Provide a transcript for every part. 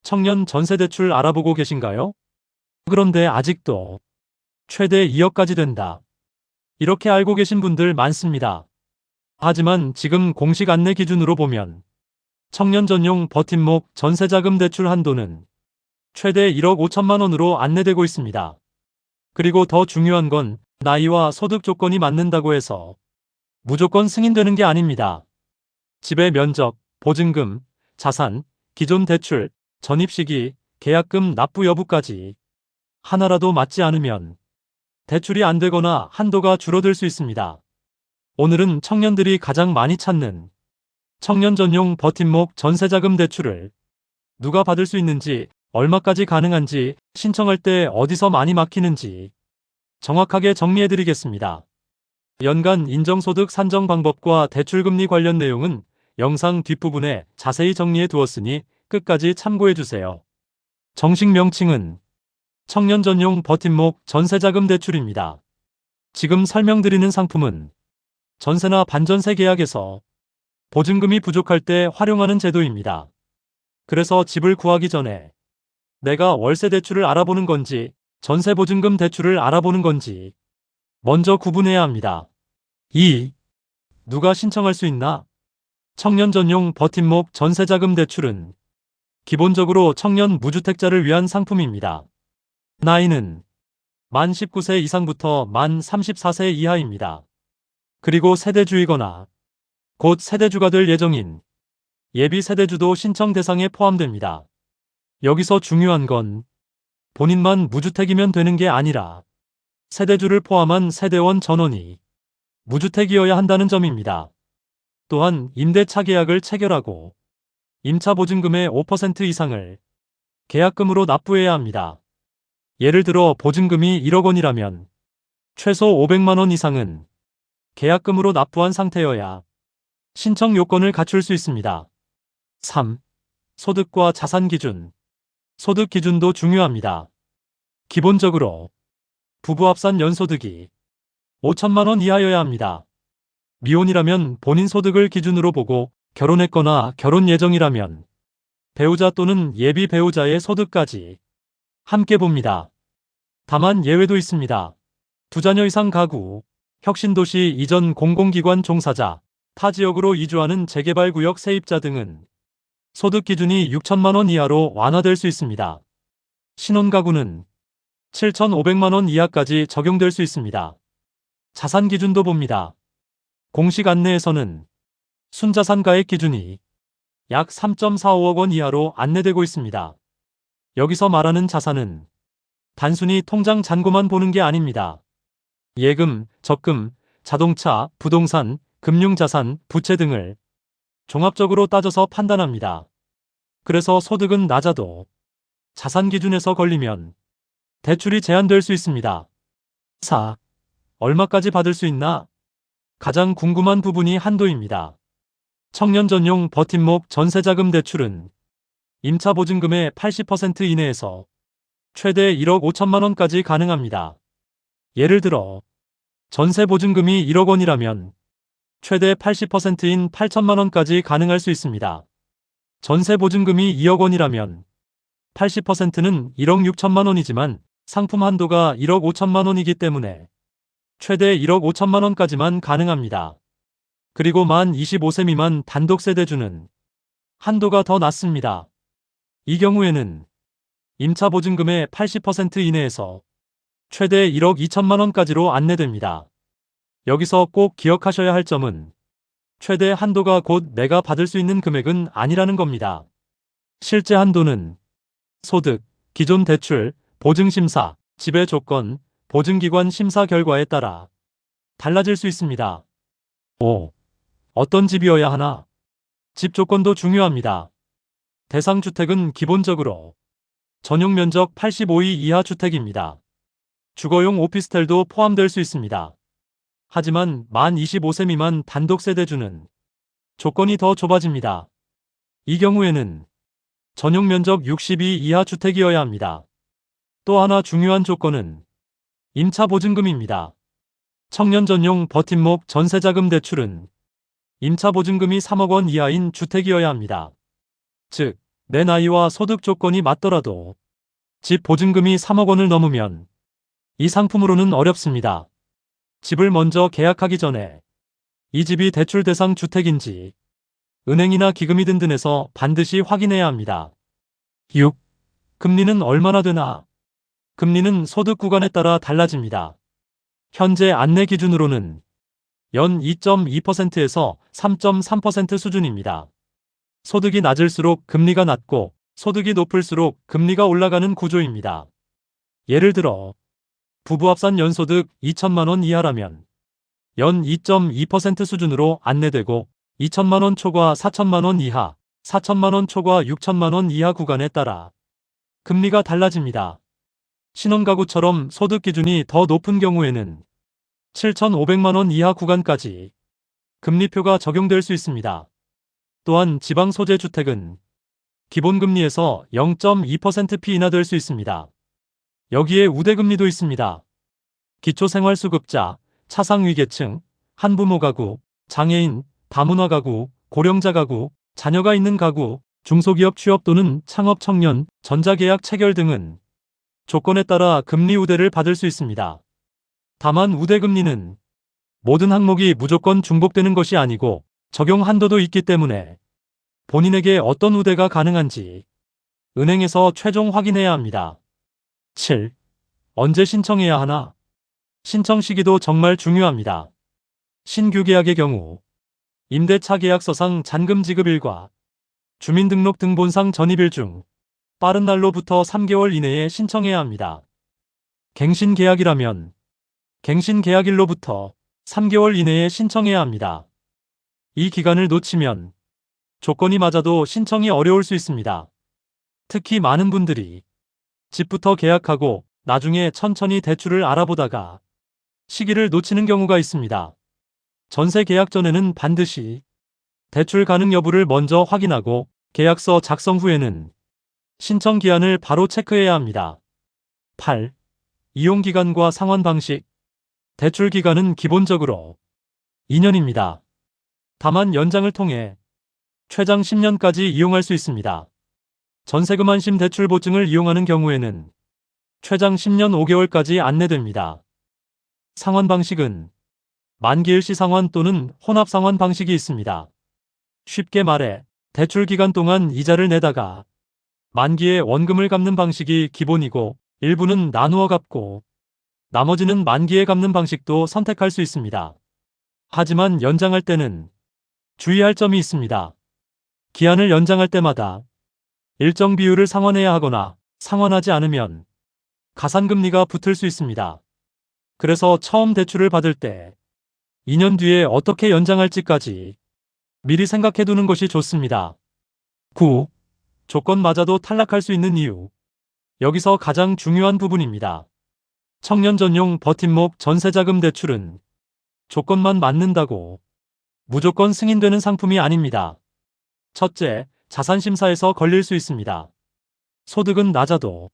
청년 전세대출 알아보고 계신가요? 그런데 아직도 최대 2억까지 된다. 이렇게 알고 계신 분들 많습니다. 하지만 지금 공식 안내 기준으로 보면 청년 전용 버팀목 전세자금 대출 한도는 최대 1억 5천만 원으로 안내되고 있습니다. 그리고 더 중요한 건 나이와 소득 조건이 맞는다고 해서 무조건 승인되는 게 아닙니다. 집의 면적, 보증금, 자산, 기존 대출, 전입 시기, 계약금 납부 여부까지 하나라도 맞지 않으면 대출이 안 되거나 한도가 줄어들 수 있습니다. 오늘은 청년들이 가장 많이 찾는 청년 전용 버팀목 전세자금 대출을 누가 받을 수 있는지, 얼마까지 가능한지, 신청할 때 어디서 많이 막히는지 정확하게 정리해드리겠습니다. 연간 인정소득 산정 방법과 대출금리 관련 내용은 영상 뒷부분에 자세히 정리해 두었으니 끝까지 참고해주세요. 정식 명칭은 청년 전용 버팀목 전세자금 대출입니다. 지금 설명드리는 상품은 전세나 반전세 계약에서 보증금이 부족할 때 활용하는 제도입니다. 그래서 집을 구하기 전에 내가 월세 대출을 알아보는 건지 전세 보증금 대출을 알아보는 건지 먼저 구분해야 합니다. 2. 누가 신청할 수 있나? 청년 전용 버팀목 전세자금 대출은 기본적으로 청년 무주택자를 위한 상품입니다. 나이는 만 19세 이상부터 만 34세 이하입니다. 그리고 세대주이거나 곧 세대주가 될 예정인 예비 세대주도 신청 대상에 포함됩니다. 여기서 중요한 건 본인만 무주택이면 되는 게 아니라 세대주를 포함한 세대원 전원이 무주택이어야 한다는 점입니다. 또한 임대차 계약을 체결하고 임차 보증금의 5% 이상을 계약금으로 납부해야 합니다. 예를 들어 보증금이 1억 원이라면 최소 500만 원 이상은 계약금으로 납부한 상태여야 신청 요건을 갖출 수 있습니다. 3. 소득과 자산 기준. 소득 기준도 중요합니다. 기본적으로 부부 합산 연소득이 5천만 원 이하여야 합니다. 미혼이라면 본인 소득을 기준으로 보고 결혼했거나 결혼 예정이라면 배우자 또는 예비 배우자의 소득까지 함께 봅니다. 다만 예외도 있습니다. 2자녀 이상 가구, 혁신도시 이전 공공기관 종사자, 타 지역으로 이주하는 재개발구역 세입자 등은 소득 기준이 6천만 원 이하로 완화될 수 있습니다. 신혼가구는 7,500만 원 이하까지 적용될 수 있습니다. 자산 기준도 봅니다. 공식 안내에서는 순자산 가액 기준이 약 3.45억 원 이하로 안내되고 있습니다. 여기서 말하는 자산은 단순히 통장 잔고만 보는 게 아닙니다. 예금, 적금, 자동차, 부동산, 금융자산, 부채 등을 종합적으로 따져서 판단합니다. 그래서 소득은 낮아도 자산 기준에서 걸리면 대출이 제한될 수 있습니다. 4. 얼마까지 받을 수 있나? 가장 궁금한 부분이 한도입니다. 청년 전용 버팀목 전세자금 대출은 임차 보증금의 80% 이내에서 최대 1억 5천만 원까지 가능합니다. 예를 들어 전세 보증금이 1억 원이라면 최대 80%인 8천만 원까지 가능할 수 있습니다. 전세 보증금이 2억 원이라면 80%는 1억 6천만 원이지만 상품 한도가 1억 5천만 원이기 때문에 최대 1억 5천만 원까지만 가능합니다. 그리고 만 25세 미만 단독세대주는 한도가 더 낮습니다. 이 경우에는 임차 보증금의 80% 이내에서 최대 1억 2천만 원까지로 안내됩니다. 여기서 꼭 기억하셔야 할 점은 최대 한도가 곧 내가 받을 수 있는 금액은 아니라는 겁니다. 실제 한도는 소득, 기존 대출, 보증심사, 지배 조건, 보증기관 심사 결과에 따라 달라질 수 있습니다. 5. 어떤 집이어야 하나? 집 조건도 중요합니다. 대상 주택은 기본적으로 전용 면적 85이 이하 주택입니다. 주거용 오피스텔도 포함될 수 있습니다. 하지만 만 25세 미만 단독세대주는 조건이 더 좁아집니다. 이 경우에는 전용 면적 62 이하 주택이어야 합니다. 또 하나 중요한 조건은 임차 보증금입니다. 청년 전용 버팀목 전세자금 대출은 임차 보증금이 3억 원 이하인 주택이어야 합니다. 즉, 내 나이와 소득 조건이 맞더라도 집 보증금이 3억 원을 넘으면 이 상품으로는 어렵습니다. 집을 먼저 계약하기 전에 이 집이 대출 대상 주택인지 은행이나 기금이든 등에서 반드시 확인해야 합니다. 6. 금리는 얼마나 되나? 금리는 소득 구간에 따라 달라집니다. 현재 안내 기준으로는 연 2.2%에서 3.3% 수준입니다. 소득이 낮을수록 금리가 낮고 소득이 높을수록 금리가 올라가는 구조입니다. 예를 들어 부부 합산 연소득 2천만 원 이하라면 연 2.2% 수준으로 안내되고 2천만 원 초과 4천만 원 이하, 4천만 원 초과 6천만 원 이하 구간에 따라 금리가 달라집니다. 신혼가구처럼 소득 기준이 더 높은 경우에는 7,500만 원 이하 구간까지 금리표가 적용될 수 있습니다. 또한 지방 소재 주택은 기본금리에서 0.2% 인하될 수 있습니다. 여기에 우대금리도 있습니다. 기초생활수급자, 차상위계층, 한부모 가구, 장애인, 다문화 가구, 고령자 가구, 자녀가 있는 가구, 중소기업 취업 또는 창업 청년, 전자계약 체결 등은 조건에 따라 금리 우대를 받을 수 있습니다. 다만 우대금리는 모든 항목이 무조건 중복되는 것이 아니고 적용 한도도 있기 때문에 본인에게 어떤 우대가 가능한지 은행에서 최종 확인해야 합니다. 7. 언제 신청해야 하나? 신청 시기도 정말 중요합니다. 신규 계약의 경우 임대차 계약서상 잔금 지급일과 주민등록 등본상 전입일 중 빠른 날로부터 3개월 이내에 신청해야 합니다. 갱신 계약이라면 갱신 계약일로부터 3개월 이내에 신청해야 합니다. 이 기간을 놓치면 조건이 맞아도 신청이 어려울 수 있습니다. 특히 많은 분들이 집부터 계약하고 나중에 천천히 대출을 알아보다가 시기를 놓치는 경우가 있습니다. 전세 계약 전에는 반드시 대출 가능 여부를 먼저 확인하고 계약서 작성 후에는 신청 기한을 바로 체크해야 합니다. 8. 이용기간과 상환 방식. 대출 기간은 기본적으로 2년입니다. 다만 연장을 통해 최장 10년까지 이용할 수 있습니다. 전세금 안심 대출 보증을 이용하는 경우에는 최장 10년 5개월까지 안내됩니다. 상환 방식은 만기일시 상환 또는 혼합 상환 방식이 있습니다. 쉽게 말해 대출 기간 동안 이자를 내다가 만기에 원금을 갚는 방식이 기본이고 일부는 나누어 갚고 나머지는 만기에 갚는 방식도 선택할 수 있습니다. 하지만 연장할 때는 주의할 점이 있습니다. 기한을 연장할 때마다 일정 비율을 상환해야 하거나 상환하지 않으면 가산금리가 붙을 수 있습니다. 그래서 처음 대출을 받을 때 2년 뒤에 어떻게 연장할지까지 미리 생각해두는 것이 좋습니다. 9. 조건 맞아도 탈락할 수 있는 이유. 여기서 가장 중요한 부분입니다. 청년 전용 버팀목 전세자금 대출은 조건만 맞는다고 무조건 승인되는 상품이 아닙니다. 첫째, 자산심사에서 걸릴 수 있습니다. 소득은 낮아도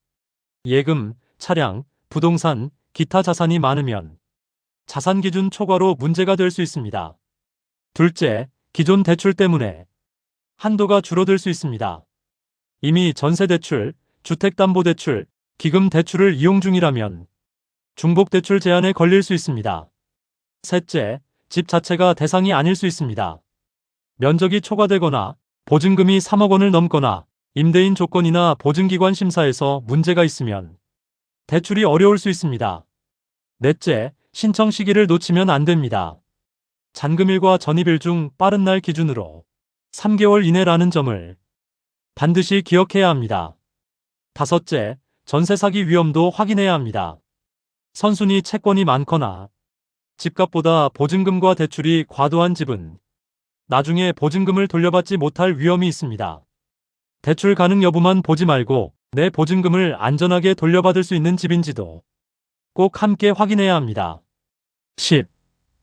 예금, 차량, 부동산, 기타 자산이 많으면 자산기준 초과로 문제가 될 수 있습니다. 둘째, 기존 대출 때문에 한도가 줄어들 수 있습니다. 이미 전세대출, 주택담보대출, 기금대출을 이용 중이라면 중복대출 제한에 걸릴 수 있습니다. 셋째, 집 자체가 대상이 아닐 수 있습니다. 면적이 초과되거나 보증금이 3억 원을 넘거나 임대인 조건이나 보증기관 심사에서 문제가 있으면 대출이 어려울 수 있습니다. 넷째, 신청 시기를 놓치면 안 됩니다. 잔금일과 전입일 중 빠른 날 기준으로 3개월 이내라는 점을 반드시 기억해야 합니다. 다섯째, 전세 사기 위험도 확인해야 합니다. 선순위 채권이 많거나 집값보다 보증금과 대출이 과도한 집은 나중에 보증금을 돌려받지 못할 위험이 있습니다. 대출 가능 여부만 보지 말고 내 보증금을 안전하게 돌려받을 수 있는 집인지도 꼭 함께 확인해야 합니다. 10.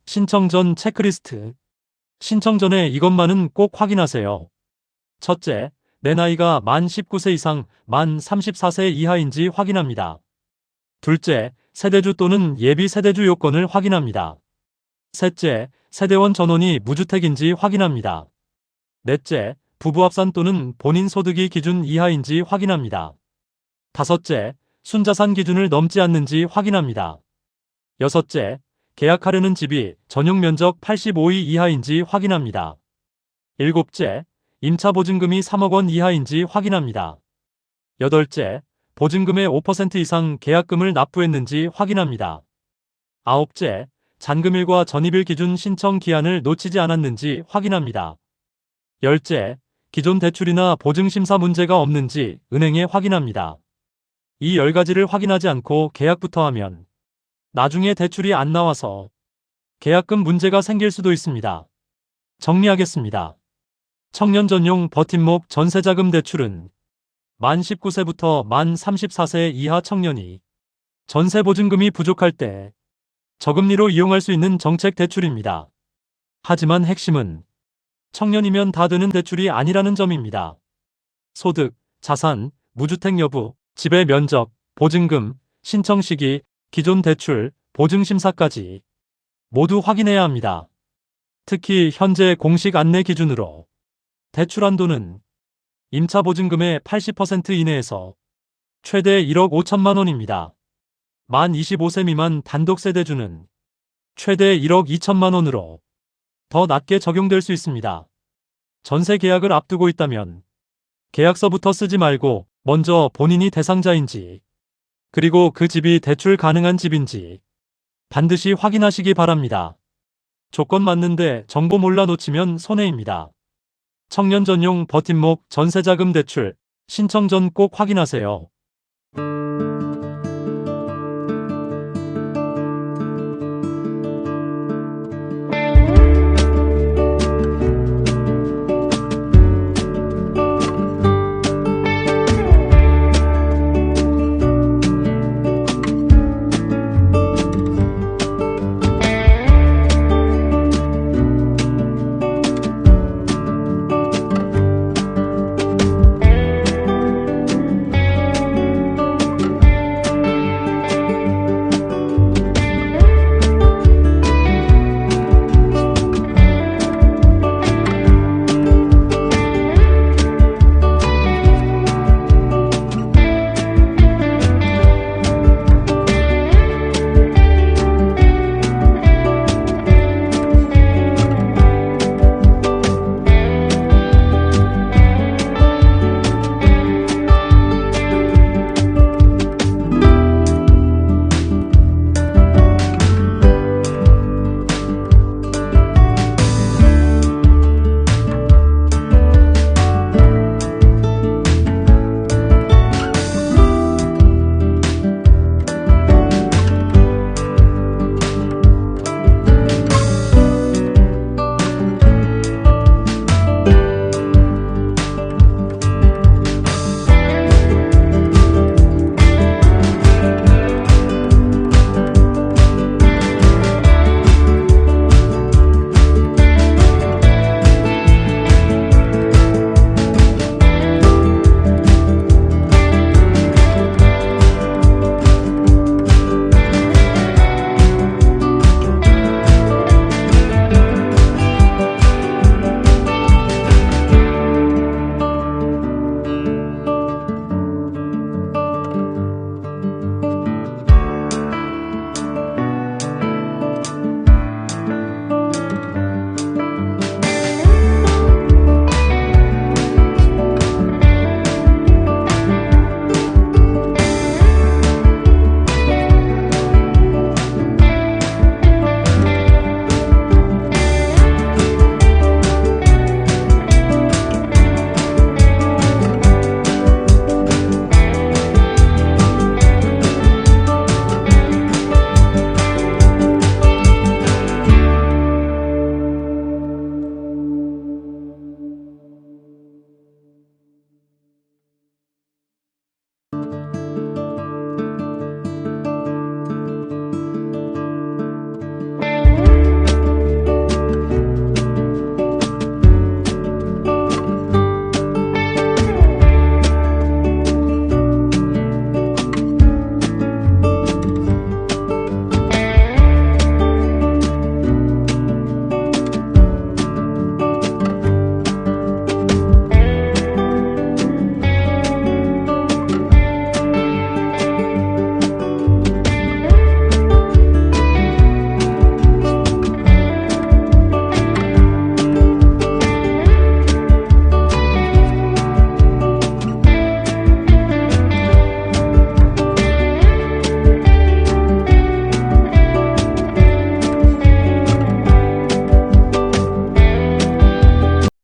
신청 전 체크리스트. 신청 전에 이것만은 꼭 확인하세요. 첫째, 내 나이가 만 19세 이상, 만 34세 이하인지 확인합니다. 둘째, 세대주 또는 예비 세대주 요건을 확인합니다. 셋째, 세대원 전원이 무주택인지 확인합니다. 넷째, 부부 합산 또는 본인 소득이 기준 이하인지 확인합니다. 다섯째, 순자산 기준을 넘지 않는지 확인합니다. 여섯째, 계약하려는 집이 전용 면적 85이 이하인지 확인합니다. 일곱째, 임차 보증금이 3억 원 이하인지 확인합니다. 여덟째, 보증금의 5% 이상 계약금을 납부했는지 확인합니다. 아홉째, 잔금일과 전입일 기준 신청 기한을 놓치지 않았는지 확인합니다. 열째, 기존 대출이나 보증심사 문제가 없는지 은행에 확인합니다. 이 10가지를 확인하지 않고 계약부터 하면 나중에 대출이 안 나와서 계약금 문제가 생길 수도 있습니다. 정리하겠습니다. 청년 전용 버팀목 전세자금 대출은 만 19세부터 만 34세 이하 청년이 전세 보증금이 부족할 때 저금리로 이용할 수 있는 정책 대출입니다. 하지만 핵심은 청년이면 다 되는 대출이 아니라는 점입니다. 소득, 자산, 무주택 여부, 집의 면적, 보증금, 신청 시기, 기존 대출, 보증심사까지 모두 확인해야 합니다. 특히 현재 공식 안내 기준으로 대출 한도는 임차 보증금의 80% 이내에서 최대 1억 5천만 원입니다. 만 25세 미만 단독세대주는 최대 1억 2천만 원으로 더 낮게 적용될 수 있습니다. 전세 계약을 앞두고 있다면 계약서부터 쓰지 말고 먼저 본인이 대상자인지 그리고 그 집이 대출 가능한 집인지 반드시 확인하시기 바랍니다. 조건 맞는데 정보 몰라 놓치면 손해입니다. 청년 전용 버팀목 전세자금 대출 신청 전 꼭 확인하세요.